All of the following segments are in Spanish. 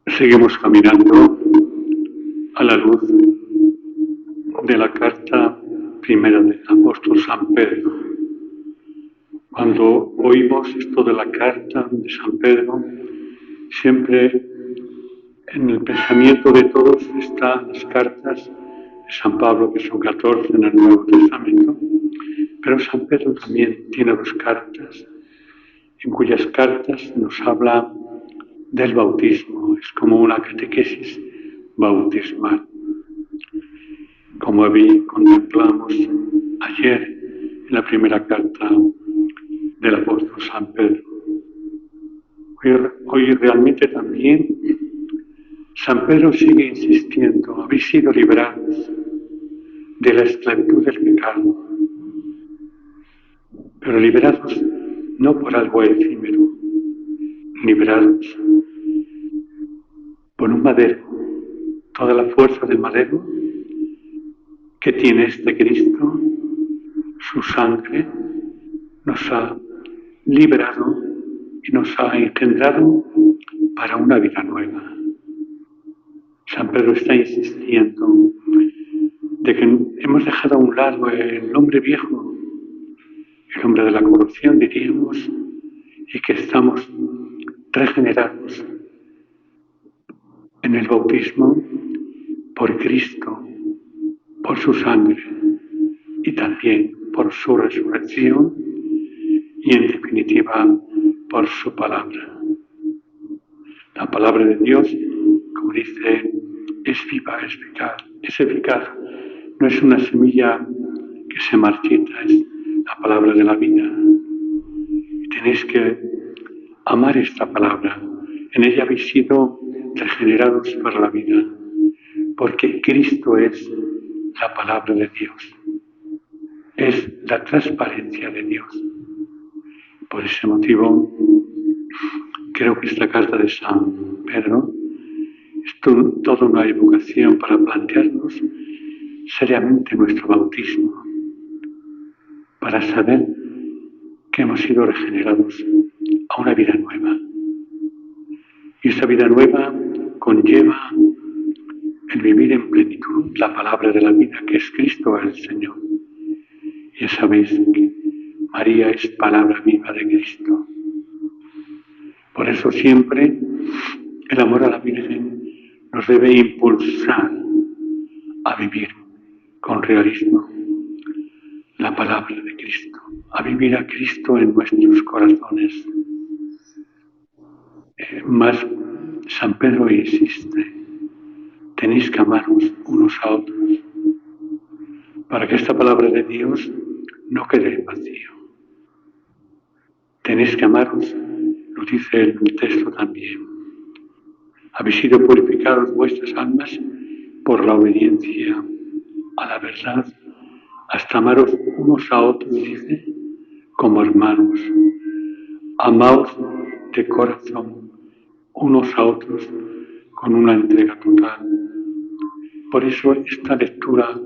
Seguimos caminando a la luz de la carta primera del apóstol San Pedro. Cuando oímos esto de la carta de San Pedro, siempre en el pensamiento de todos están las cartas de San Pablo, que son 14 en el Nuevo Testamento, pero San Pedro también tiene 2 cartas, en cuyas cartas nos habla del bautismo. Es como una catequesis bautismal, como contemplamos ayer en la primera carta del apóstol San Pedro. Hoy realmente también San Pedro sigue insistiendo: habéis sido librados de la esclavitud del pecado, pero liberados no por algo efímero, liberados por un madero. Toda la fuerza del madero que tiene este Cristo, su sangre, nos ha liberado y nos ha engendrado para una vida nueva. San Pedro está insistiendo de que hemos dejado a un lado el hombre viejo, el hombre de la corrupción, diríamos, y que estamos regenerados en el bautismo por Cristo, por su sangre y también por su resurrección y en definitiva por su palabra. La palabra de Dios, como dice, es viva, es eficaz. No es una semilla que se marchita, es la palabra de la vida. Y tenéis que amar esta palabra. En ella habéis sido regenerados para la vida, porque Cristo es la palabra de Dios. Es la transparencia de Dios. Por ese motivo, creo que esta carta de San Pedro es toda una evocación para plantearnos seriamente nuestro bautismo, para saber que hemos sido regenerados a una vida nueva. Y esa vida nueva conlleva el vivir en plenitud la palabra de la vida, que es Cristo el Señor. Ya sabéis que María es palabra viva de Cristo. Por eso siempre el amor a la Virgen nos debe impulsar a vivir con realismo la palabra de Cristo, a vivir a Cristo en nuestros corazones. Más San Pedro insiste: tenéis que amaros unos a otros, para que esta palabra de Dios no quede en vacío. Tenéis que amaros, lo dice el texto también. Habéis sido purificados vuestras almas por la obediencia a la verdad, hasta amaros unos a otros, dice, como hermanos. Amaos de corazón unos a otros con una entrega total. Por eso esta lectura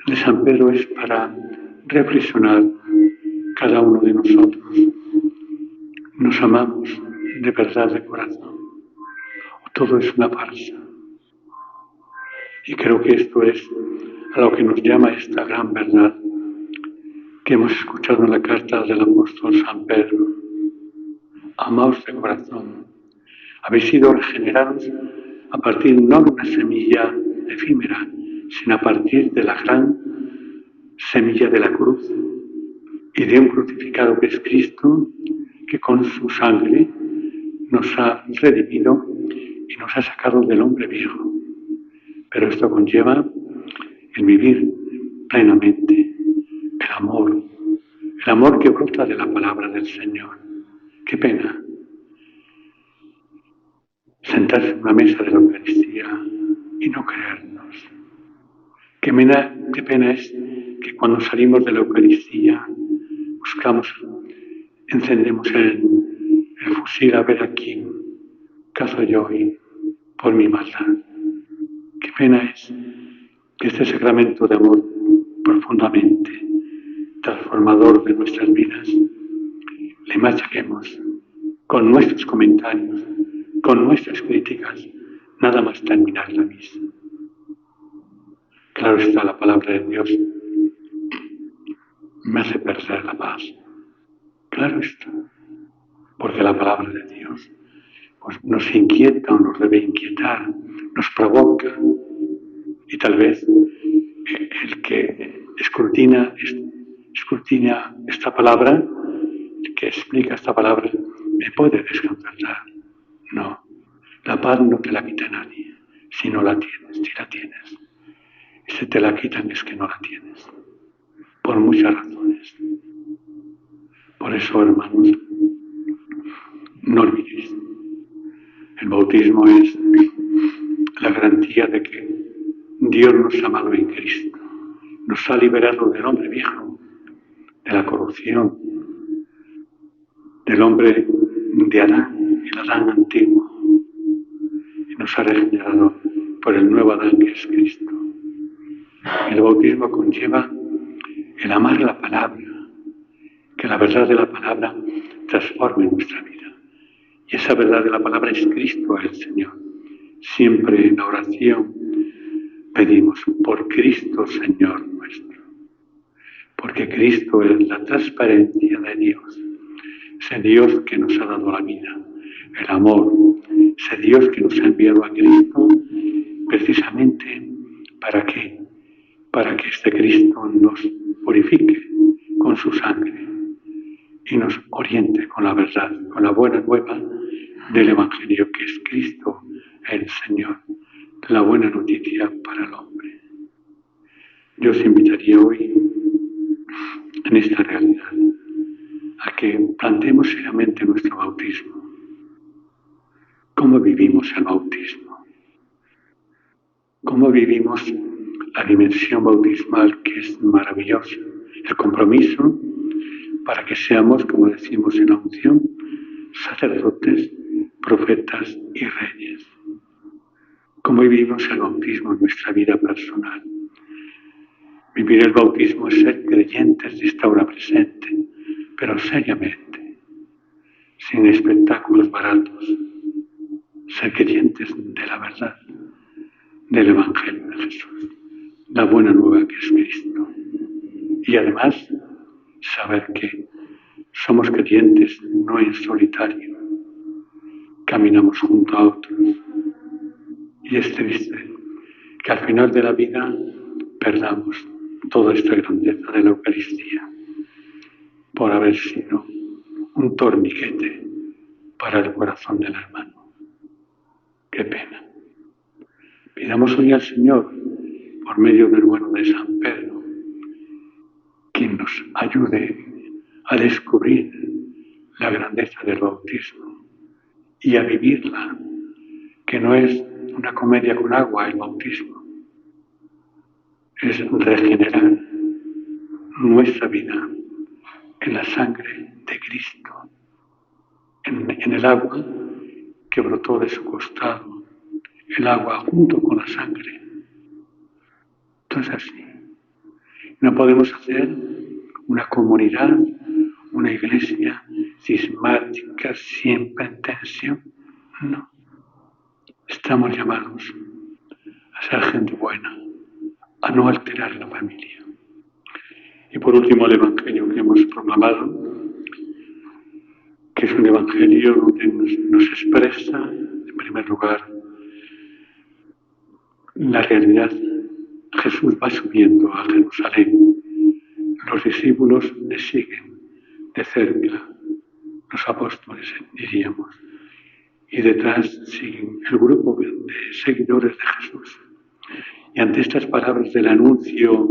de San Pedro es para reflexionar cada uno de nosotros. ¿Nos amamos de verdad de corazón? ¿O todo es una farsa? Y creo que esto es a lo que nos llama esta gran verdad que hemos escuchado en la carta del apóstol San Pedro. Amaos de corazón. Habéis sido regenerados a partir no de una semilla efímera, sino a partir de la gran semilla de la cruz y de un crucificado que es Cristo, que con su sangre nos ha redimido y nos ha sacado del hombre viejo. Pero esto conlleva el vivir plenamente el amor que brota de la palabra del Señor. Qué pena sentarse en una mesa de la Eucaristía y no creernos. Qué pena es que cuando salimos de la Eucaristía encendemos el fusil a ver a quién cazo yo hoy por mi maldad. Qué pena es que este sacramento de amor profundamente transformador de nuestras vidas le machaquemos con nuestros comentarios, con nuestras críticas, nada más terminar la misa. Claro está, la palabra de Dios me hace perder la paz. Claro está, porque la palabra de Dios pues, nos inquieta o nos debe inquietar, nos provoca, y tal vez el que escrutina esta palabra, el que explica esta palabra, me puede desconcertar. No, la paz no te la quita nadie, si no la tienes, si la tienes. Y si te la quitan es que no la tienes, por muchas razones. Por eso, hermanos, no olvidéis, el bautismo es la garantía de que Dios nos ha amado en Cristo, nos ha liberado del hombre viejo, de la corrupción, del hombre de Adán, el Adán antiguo, y nos ha regenerado por el nuevo Adán que es Cristo. El bautismo conlleva el amar la palabra, que la verdad de la palabra transforme nuestra vida. Y esa verdad de la palabra es Cristo el Señor. Siempre en la oración pedimos por Cristo Señor nuestro, porque Cristo es la transparencia de Dios, ese Dios que nos ha dado la vida, el amor, ese Dios que nos ha enviado a Cristo precisamente ¿para qué? Para que este Cristo nos purifique con su sangre y nos oriente con la verdad, con la buena nueva del Evangelio que es Cristo el Señor, la buena noticia para el hombre. Yo os invitaría hoy en esta realidad a que planteemos seriamente nuestro bautismo. ¿Cómo vivimos el bautismo? ¿Cómo vivimos la dimensión bautismal que es maravillosa? El compromiso para que seamos, como decimos en la unción, sacerdotes, profetas y reyes. ¿Cómo vivimos el bautismo en nuestra vida personal? Vivir el bautismo es ser creyentes de esta hora presente, pero seriamente, sin espectáculos baratos, ser creyentes de la verdad, del Evangelio de Jesús, la buena nueva que es Cristo. Y además, saber que somos creyentes no en solitario, caminamos junto a otros. Y es triste que al final de la vida perdamos toda esta grandeza de la Eucaristía por haber sido un torniquete para el corazón del hermano. Qué pena. Pidamos hoy al Señor, por medio del bueno de San Pedro, que nos ayude a descubrir la grandeza del bautismo y a vivirla, que no es una comedia con agua el bautismo, es regenerar nuestra vida en la sangre de Cristo, en el agua que brotó de su costado, el agua junto con la sangre. Entonces así, no podemos hacer una comunidad, una iglesia cismática, sin penitencia. No. Estamos llamados a ser gente buena, a no alterar la familia. Y por último, el Evangelio que hemos proclamado, que es un Evangelio donde nos expresa, en primer lugar, la realidad. Jesús va subiendo a Jerusalén. Los discípulos le siguen de cerca, los apóstoles diríamos, y detrás siguen el grupo de seguidores de Jesús. Y ante estas palabras del anuncio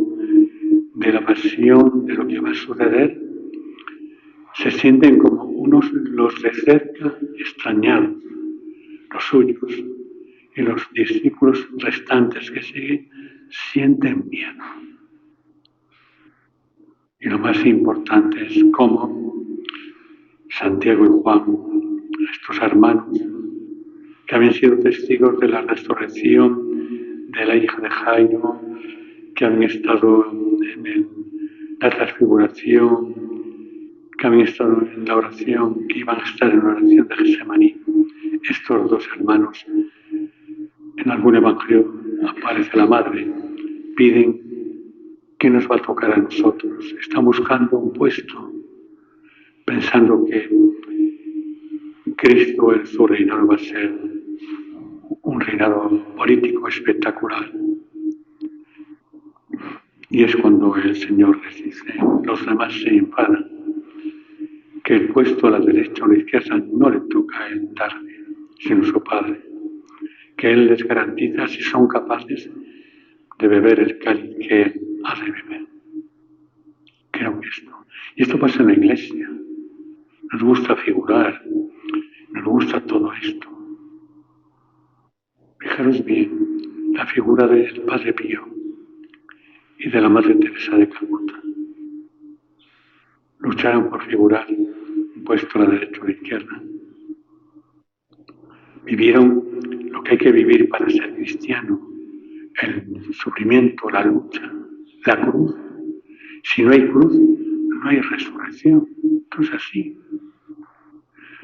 de la pasión, de lo que va a suceder, se sienten como unos los de cerca extrañados, los suyos, y los discípulos restantes que siguen sienten miedo. Y lo más importante es cómo Santiago y Juan, estos hermanos, que habían sido testigos de la resurrección de la hija de Jairo, que habían estado en la transfiguración, que habían estado en la oración, que iban a estar en la oración de Getsemaní. Estos dos hermanos, en algún evangelio aparece la madre, piden qué nos va a tocar a nosotros. Están buscando un puesto, pensando que Cristo en su reinado va a ser un reinado político espectacular. Y es cuando el Señor les dice, los demás se enfadan, que el puesto a la derecha o a la izquierda no le toca a él darle, sino su Padre, que Él les garantiza si son capaces de beber el cáliz que Él ha de beber. Creo que esto. Y esto pasa en la Iglesia. Nos gusta figurar, nos gusta todo esto. Fijaros bien, la figura del Padre Pío y de la Madre Teresa de Calcuta. Lucharon por figurar un puesto a la derecha o a la izquierda. Vivieron lo que hay que vivir para ser cristiano, el sufrimiento, la lucha, la cruz. Si no hay cruz, no hay resurrección. Esto es así.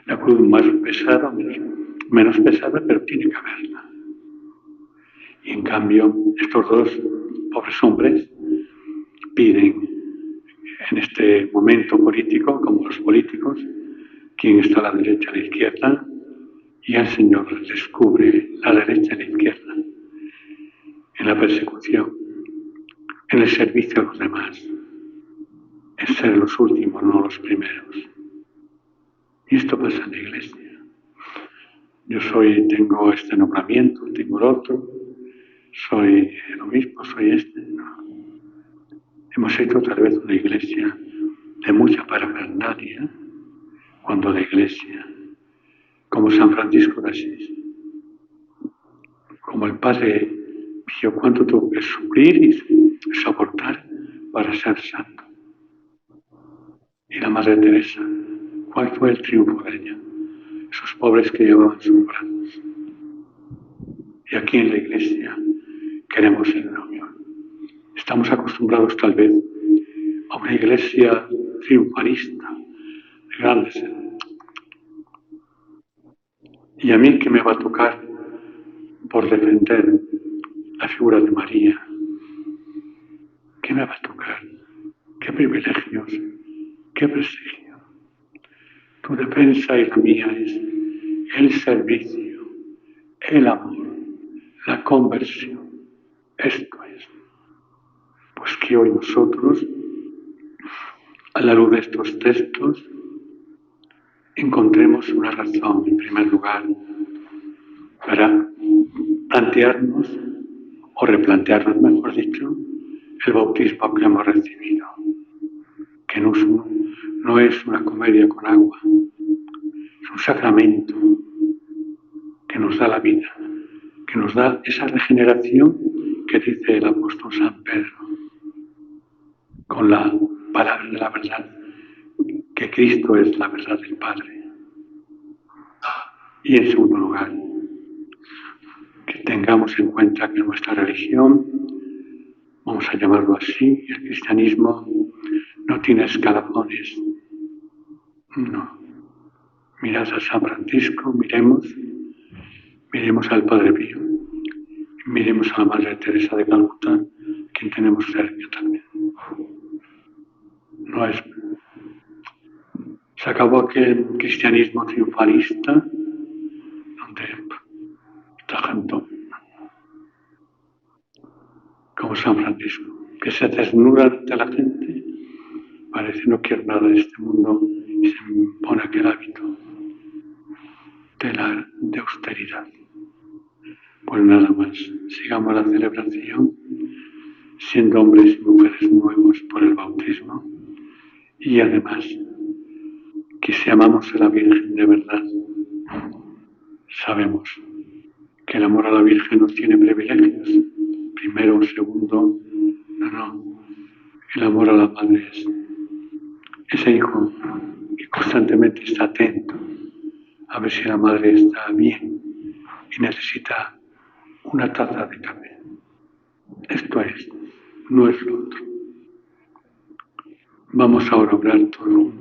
La cruz más pesada, menos pesada, pero tiene que haberla. Y en cambio, estos dos pobres hombres piden en este momento político, como los políticos, quién está a la derecha y a la izquierda, y el Señor les descubre la derecha y la izquierda en la persecución, en el servicio a los demás, en ser los últimos, no los primeros. Y esto pasa en la Iglesia. Yo tengo este nombramiento, tengo el otro, soy el obispo, soy este. No. Hemos hecho tal vez una Iglesia de mucha parafernalia, cuando la Iglesia, como San Francisco de Asís, como el Padre Pío, cuánto tuvo que sufrir y soportar para ser santo. Y la Madre Teresa, ¿cuál fue el triunfo de ella? Esos pobres que llevaban sus brazos. Y aquí en la Iglesia queremos ser la unión. Estamos acostumbrados tal vez a una Iglesia triunfalista, de grandes. Y a mí que me va a tocar por defender la figura de María. ¿Qué me va a tocar? ¿Qué privilegios? ¿Qué prestigio? Tu defensa y la mía es el servicio, el amor, la conversión. Esto es. Pues que hoy nosotros, a la luz de estos textos, encontremos una razón, en primer lugar, para plantearnos, o replantearnos, mejor dicho, el bautismo que hemos recibido, que no es una comedia con agua, es un sacramento que nos da la vida, que nos da esa regeneración que dice el apóstol San Pedro, con la palabra de la verdad, que Cristo es la verdad del Padre. Y en segundo lugar, que tengamos en cuenta que nuestra religión, vamos a llamarlo así, el cristianismo no tiene escalafones. No. Mirad a San Francisco, miremos al Padre Pío, miremos a la Madre Teresa de Calcuta, quien tenemos cerca también. No es. Se acabó aquel cristianismo triunfalista, donde esta gente, como San Francisco, que se desnuda ante la gente, parece no quiere nada de este mundo y se pone aquel hábito de austeridad. Pues nada más, sigamos la celebración siendo hombres y mujeres nuevos por el bautismo y además que si amamos a la Virgen de verdad, sabemos que el amor a la Virgen no tiene privilegios, primero o segundo, no. El amor a la Madre es ese hijo que constantemente está atento a ver si la Madre está bien y necesita una taza de café. Esto es, no es lo otro. Vamos ahora a orar todo.